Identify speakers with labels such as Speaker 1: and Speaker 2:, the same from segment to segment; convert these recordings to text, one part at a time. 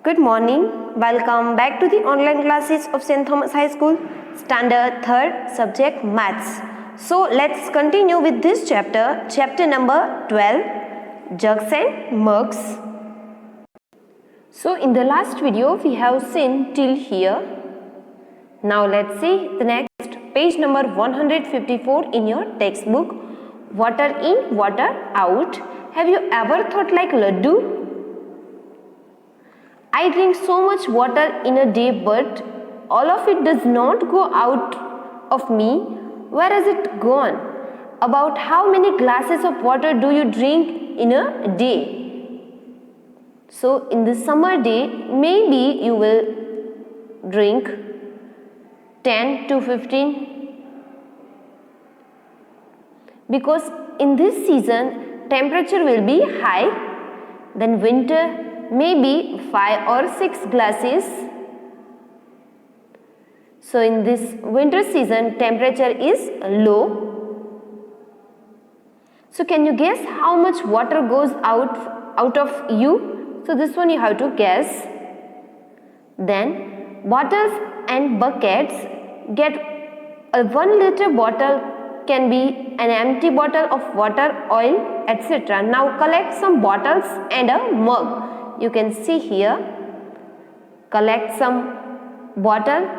Speaker 1: Good morning. Welcome back to the online classes of St. Thomas High School, Standard 3rd, subject Maths. So let's continue with this chapter number 12, Jugs and Mugs. So in the last video we have seen till here. Now let's see the next page number 154 in your textbook. Water in, water out. Have you ever thought like Laddu? I drink so much water in a day, but all of it does not go out of me. Where has it gone? About how many glasses of water do you drink in a day? So in the summer day, maybe you will drink 10 to 15, because in this season temperature will be high. Then winter, maybe 5 or 6 glasses. So in this winter season temperature is low. So can you guess how much water goes out of you? So this one you have to guess. Then bottles and buckets. Get a 1 liter bottle can be an empty bottle of water, oil, etc. Now collect some bottles and a mug. You can see here, collect some bottles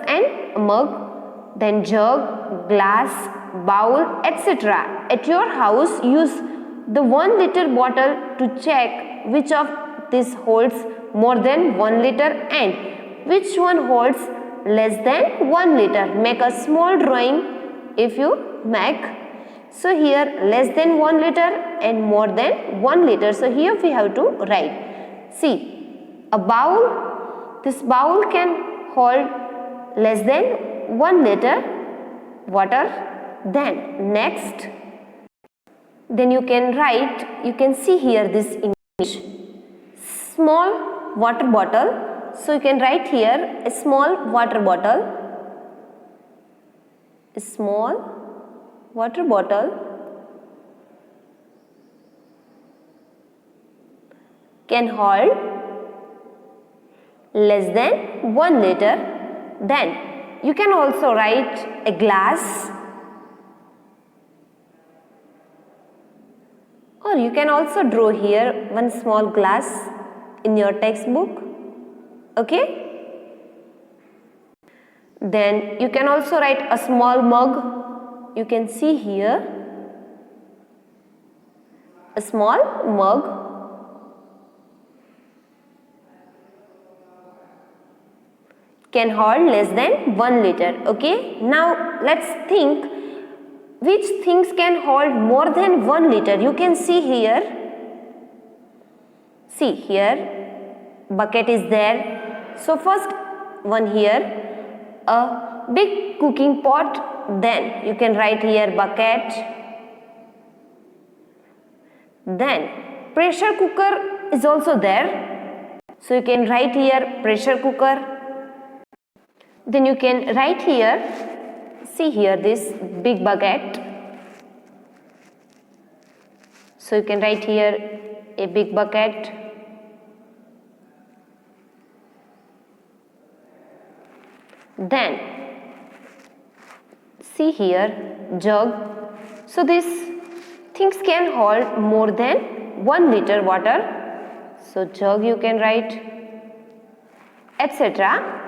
Speaker 1: and mug, then jug, glass, bowl, etc. At your house, use the 1 liter bottle to check which of this holds more than 1 liter and which one holds less than 1 liter. Make a small drawing if you make. So here less than 1 liter and more than 1 liter. So here we have to write. See, a bowl, this bowl can hold less than 1 liter water. Then next, then you can write, you can see here this image, small water bottle. So you can write here a small water bottle, a small water bottle can hold less than 1 liter. Then you can also write a glass, or you can also draw here one small glass in your textbook. Okay? Then you can also write a small mug. You can see here a small mug. Can hold less than 1 liter. Okay, now let's think which things can hold more than 1 liter. You can see here, see here bucket is there. So first one here, a big cooking pot. Then you can write here bucket. Then pressure cooker is also there. So you can write here pressure cooker. Then you can write here, see here this big bucket. So you can write here a big bucket. Then see here jug. So these things can hold more than 1 liter water. So jug you can write, etc.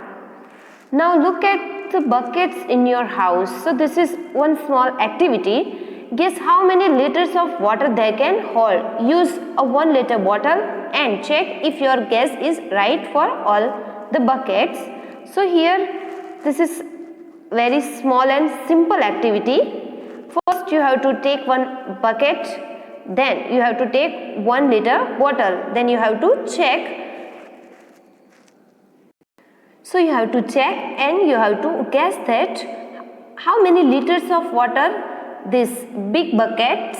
Speaker 1: Now look at the buckets in your house. So this is one small activity. Guess how many liters of water they can hold. Use a 1 liter bottle and check if your guess is right for all the buckets. So here this is very small and simple activity. First you have to take one bucket, then you have to take 1 liter bottle, then you have to check. So you have to check and you have to guess that how many liters of water this big buckets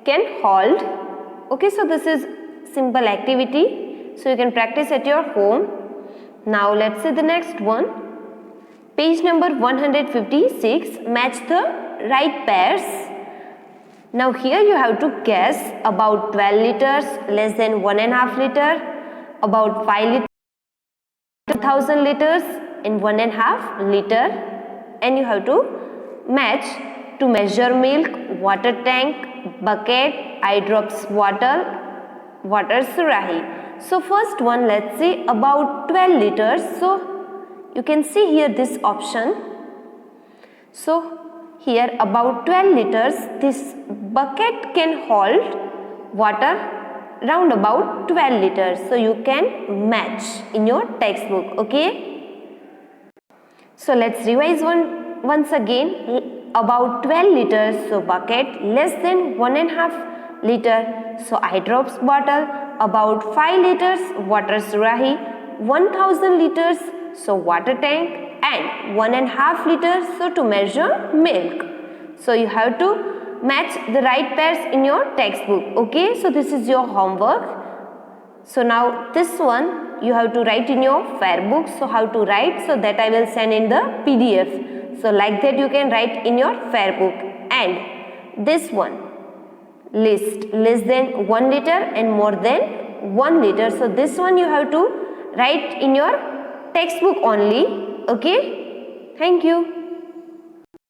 Speaker 1: can hold. Okay, so this is simple activity. So you can practice at your home. Now let's see the next one. Page number 156, match the right pairs. Now here you have to guess about 12 liters, less than 1.5 liter, about 5 liters, 1000 liters and 1.5 liter, and you have to match to measure milk, water tank, bucket, eye drops bottle, water surahi. So first one, let's see about 12 liters. So you can see here this option. So here about 12 liters, this bucket can hold water round about 12 liters. So you can match in your textbook, okay? So let's revise once again. About 12 liters, so bucket, less than 1.5 liter, so eye drops bottle, about 5 liters, water surahi, 1000 liters, so water tank, and 1.5 liters, so to measure milk. So you have to match the right pairs in your textbook, okay? So this is your homework. So now this one you have to write in your fair book. So how to write? So that I will send in the PDF. So like that you can write in your fair book. And this one, list less than 1 liter and more than 1 liter. So this one you have to write in your textbook only, okay? Thank you.